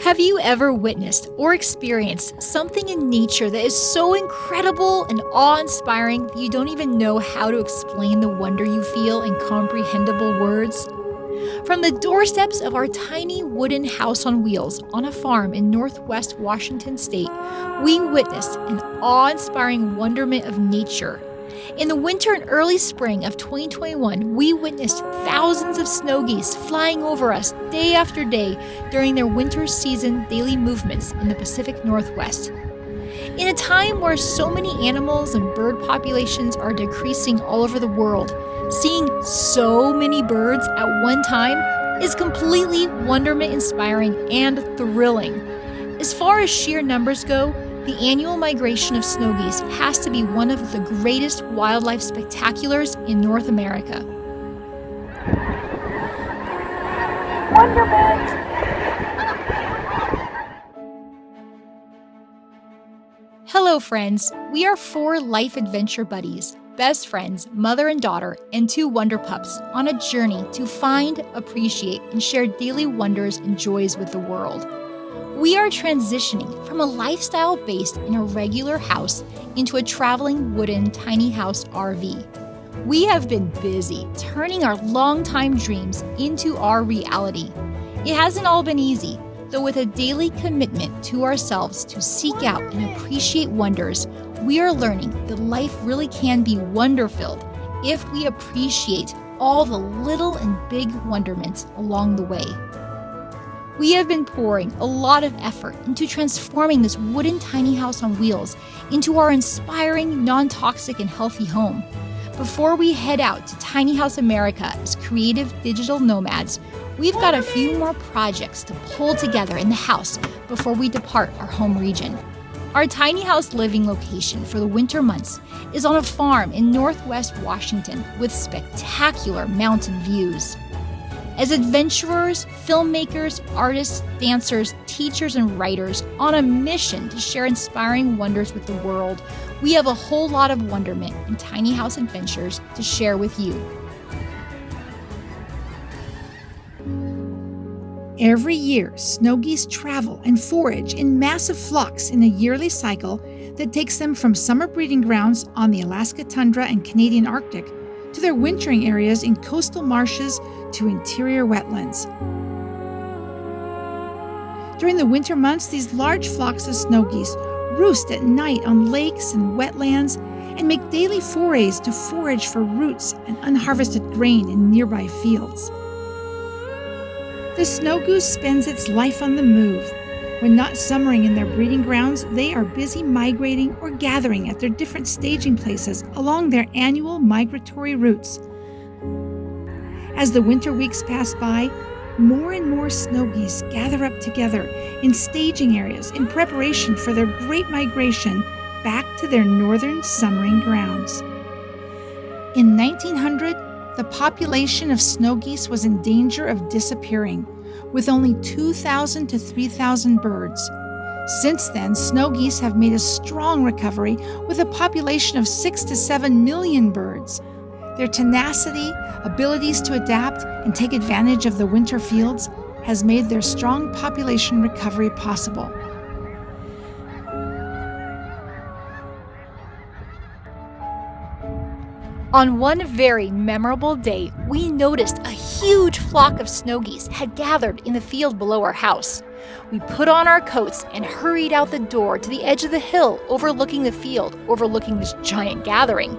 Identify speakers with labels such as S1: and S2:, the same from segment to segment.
S1: Have you ever witnessed or experienced something in nature that is so incredible and awe-inspiring that you don't even know how to explain the wonder you feel in comprehensible words? From the doorsteps of our tiny wooden house on wheels on a farm in northwest Washington state, we witnessed an awe-inspiring wonderment of nature. In the winter and early spring of 2021, we witnessed thousands of snow geese flying over us day after day during their winter season daily movements in the Pacific Northwest. In a time where so many animals and bird populations are decreasing all over the world, seeing so many birds at one time is completely wonderment-inspiring and thrilling. As far as sheer numbers go, the annual migration of snow geese has to be one of the greatest wildlife spectaculars in North America.
S2: Wonderment!
S1: Hello friends, we are 4 life adventure buddies, best friends, mother and daughter, and 2 wonder pups on a journey to find, appreciate, and share daily wonders and joys with the world. We are transitioning from a lifestyle based in a regular house into a traveling wooden tiny house RV. We have been busy turning our longtime dreams into our reality. It hasn't all been easy, though with a daily commitment to ourselves to seek out and appreciate wonders, we are learning that life really can be wonder-filled if we appreciate all the little and big wonderments along the way. We have been pouring a lot of effort into transforming this wooden tiny house on wheels into our inspiring, non-toxic, and healthy home. Before we head out to Tiny House America as creative digital nomads, we've got a few more projects to pull together in the house before we depart our home region. Our tiny house living location for the winter months is on a farm in northwest Washington with spectacular mountain views. As adventurers, filmmakers, artists, dancers, teachers, and writers on a mission to share inspiring wonders with the world, we have a whole lot of wonderment and tiny house adventures to share with you.
S2: Every year, snow geese travel and forage in massive flocks in a yearly cycle that takes them from summer breeding grounds on the Alaska tundra and Canadian Arctic to their wintering areas in coastal marshes to interior wetlands. During the winter months, these large flocks of snow geese roost at night on lakes and wetlands and make daily forays to forage for roots and unharvested grain in nearby fields. The snow goose spends its life on the move. When not summering in their breeding grounds, they are busy migrating or gathering at their different staging places along their annual migratory routes. As the winter weeks pass by, more and more snow geese gather up together in staging areas in preparation for their great migration back to their northern summering grounds. In 1900, the population of snow geese was in danger of disappearing, with only 2,000 to 3,000 birds. Since then, snow geese have made a strong recovery with a population of 6 to 7 million birds. Their tenacity, abilities to adapt and take advantage of the winter fields has made their strong population recovery possible.
S1: On one very memorable day, we noticed a huge flock of snow geese had gathered in the field below our house. We put on our coats and hurried out the door to the edge of the hill overlooking the field, overlooking this giant gathering.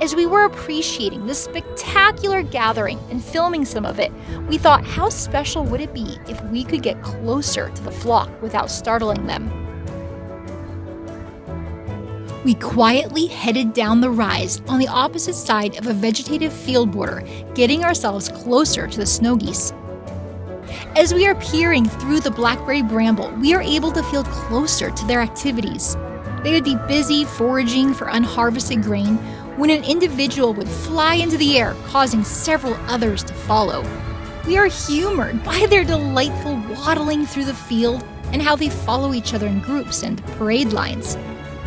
S1: As we were appreciating this spectacular gathering and filming some of it, we thought, how special would it be if we could get closer to the flock without startling them? We quietly headed down the rise on the opposite side of a vegetative field border, getting ourselves closer to the snow geese. As we are peering through the blackberry bramble, we are able to feel closer to their activities. They would be busy foraging for unharvested grain when an individual would fly into the air, causing several others to follow. We are humored by their delightful waddling through the field and how they follow each other in groups and parade lines.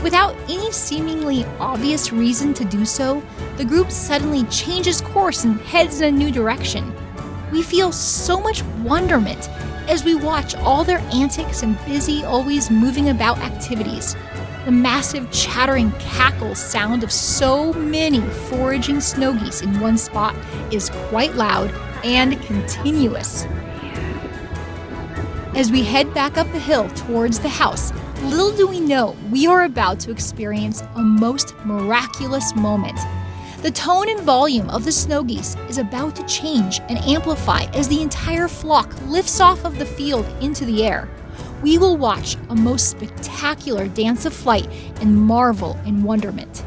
S1: Without any seemingly obvious reason to do so, the group suddenly changes course and heads in a new direction. We feel so much wonderment as we watch all their antics and busy, always moving about activities. The massive chattering cackle sound of so many foraging snow geese in one spot is quite loud and continuous. As we head back up the hill towards the house, little do we know we are about to experience a most miraculous moment. The tone and volume of the snow geese is about to change and amplify as the entire flock lifts off of the field into the air. We will watch a most spectacular dance of flight and marvel in wonderment.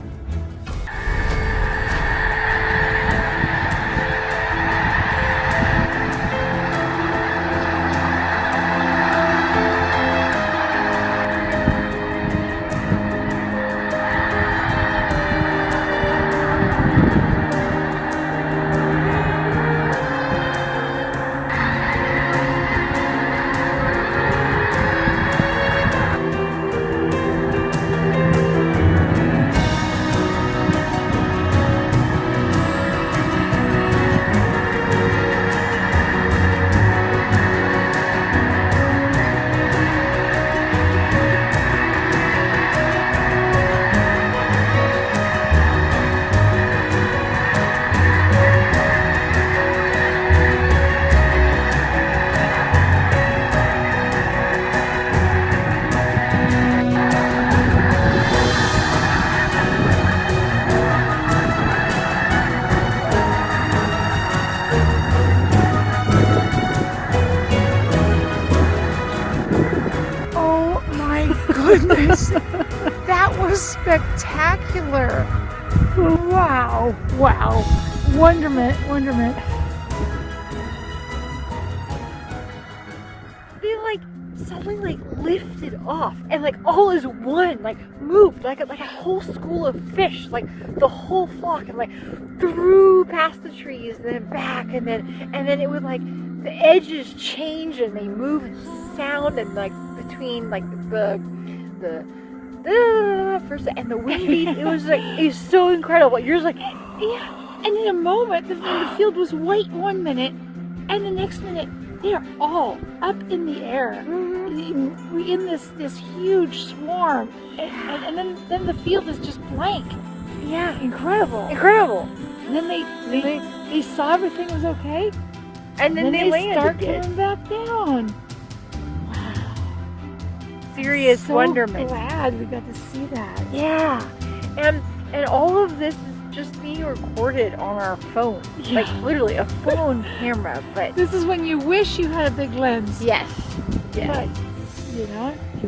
S2: Goodness, that was spectacular. Wow, wonderment.
S3: They suddenly lifted off and all as one, moved like a whole school of fish, the whole flock, and threw past the trees and then back, and then it would the edges change and they move and sound, and between the first and the wind beat, it was so incredible. You're just
S2: yeah. And in a moment, the field was white one minute, and the next minute they are all up in the air, in this huge swarm, and then the field is just blank.
S3: Yeah,
S2: incredible. And then they saw everything was okay,
S3: and then they landed.
S2: Start coming back down.
S3: Serious
S2: so
S3: wonderment.
S2: Glad we got to see that.
S3: Yeah, and all of this is just being recorded on our phone, literally a phone camera. But
S2: this is when you wish you had a big lens.
S3: Yes.
S2: But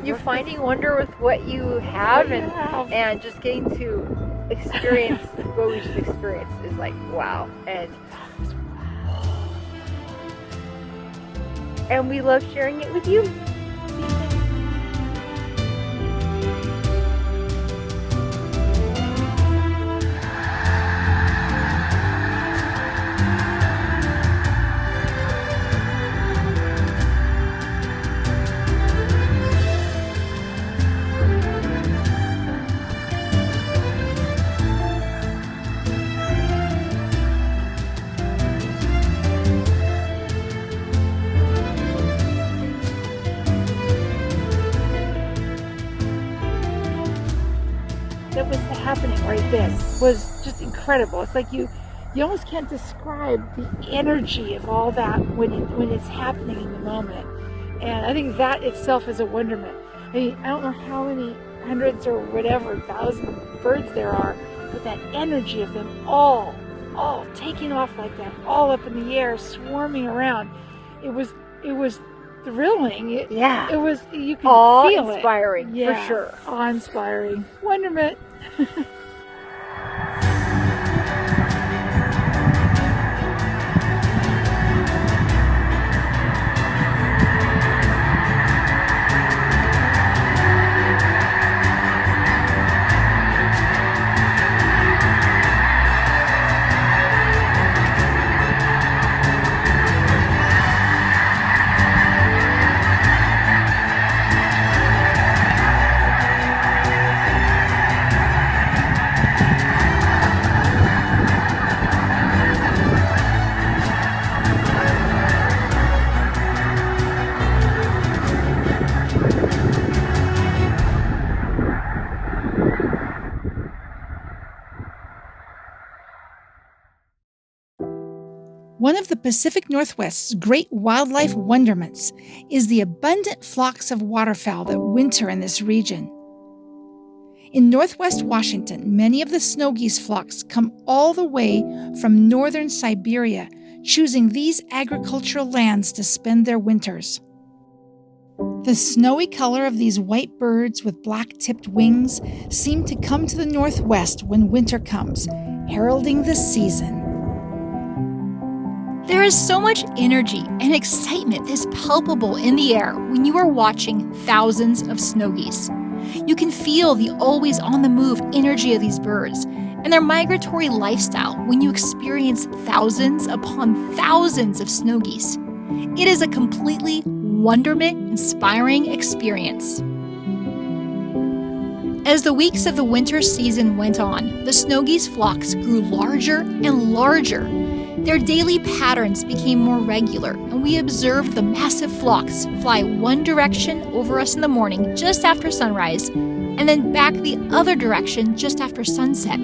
S3: you're finding wonder with what you have, and just getting to experience what we just experienced is wow, and we love sharing it with you.
S2: That was happening right then was just incredible. It's you almost can't describe the energy of all that when it's happening in the moment. And I think that itself is a wonderment. I mean, I don't know how many hundreds or whatever thousand birds there are, but that energy of them all taking off like that, all up in the air, swarming around. It was thrilling. It was, you could feel it.
S3: Awe-inspiring, for sure.
S2: Awe-inspiring. Wonderment. One of the Pacific Northwest's great wildlife wonderments is the abundant flocks of waterfowl that winter in this region. In northwest Washington, many of the snow geese flocks come all the way from northern Siberia, choosing these agricultural lands to spend their winters. The snowy color of these white birds with black-tipped wings seem to come to the northwest when winter comes, heralding the season.
S1: There is so much energy and excitement that's palpable in the air when you are watching thousands of snow geese. You can feel the always on-the-move energy of these birds and their migratory lifestyle when you experience thousands upon thousands of snow geese. It is a completely wonderment-inspiring experience. As the weeks of the winter season went on, the snow geese flocks grew larger and larger. Their daily patterns became more regular, and we observed the massive flocks fly one direction over us in the morning just after sunrise, and then back the other direction just after sunset.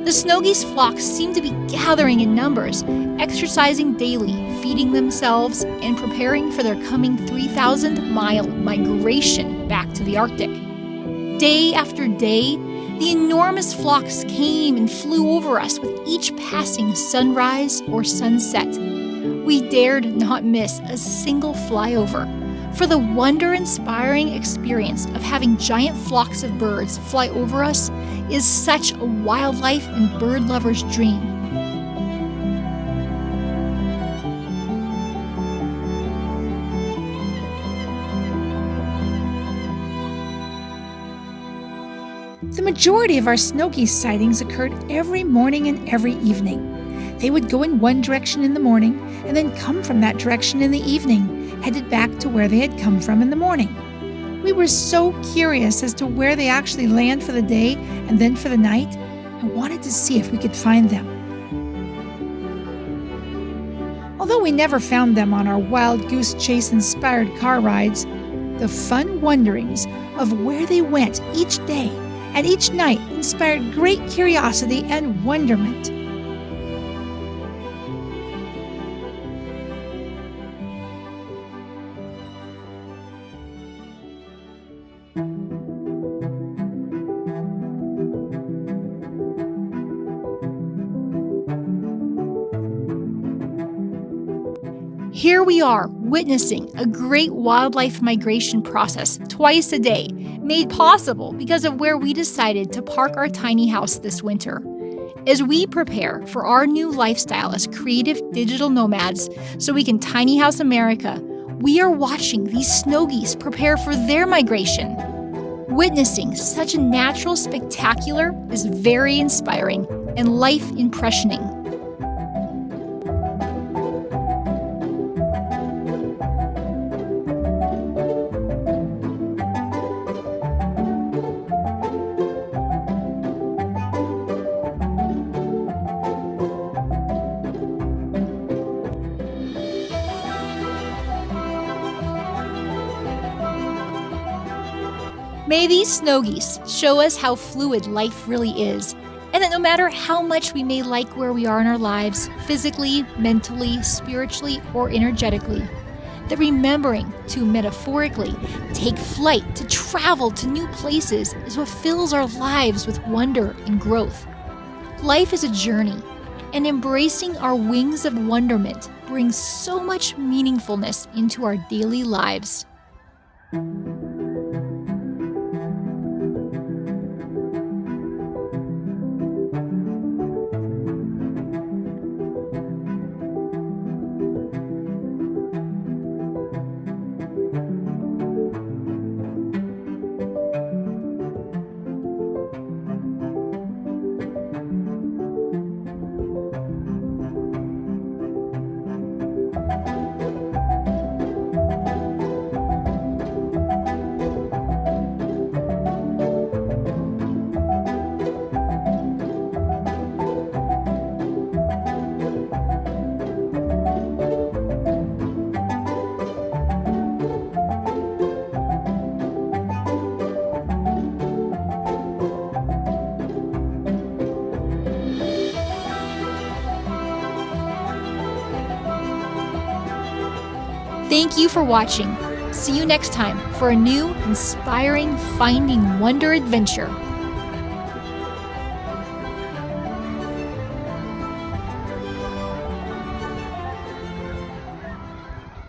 S1: The snow geese flocks seemed to be gathering in numbers, exercising daily, feeding themselves, and preparing for their coming 3,000-mile migration back to the Arctic. Day after day, the enormous flocks came and flew over us with each passing sunrise or sunset. We dared not miss a single flyover, for the wonder-inspiring experience of having giant flocks of birds fly over us is such a wildlife and bird lover's dream.
S2: The majority of our snow geese sightings occurred every morning and every evening. They would go in one direction in the morning and then come from that direction in the evening, headed back to where they had come from in the morning. We were so curious as to where they actually land for the day and then for the night, and wanted to see if we could find them. Although we never found them on our wild goose chase-inspired car rides, the fun wonderings of where they went each day and each night inspired great curiosity and wonderment.
S1: Here we are, witnessing a great wildlife migration process twice a day, made possible because of where we decided to park our tiny house this winter. As we prepare for our new lifestyle as creative digital nomads so we can tiny house America, we are watching these snow geese prepare for their migration. Witnessing such a natural spectacular is very inspiring and life-impressioning. May these snow geese show us how fluid life really is, and that no matter how much we may like where we are in our lives, physically, mentally, spiritually, or energetically, that remembering to metaphorically take flight, to travel to new places, is what fills our lives with wonder and growth. Life is a journey, and embracing our wings of wonderment brings so much meaningfulness into our daily lives. Thank you for watching. See you next time for a new, inspiring Finding Wonder adventure.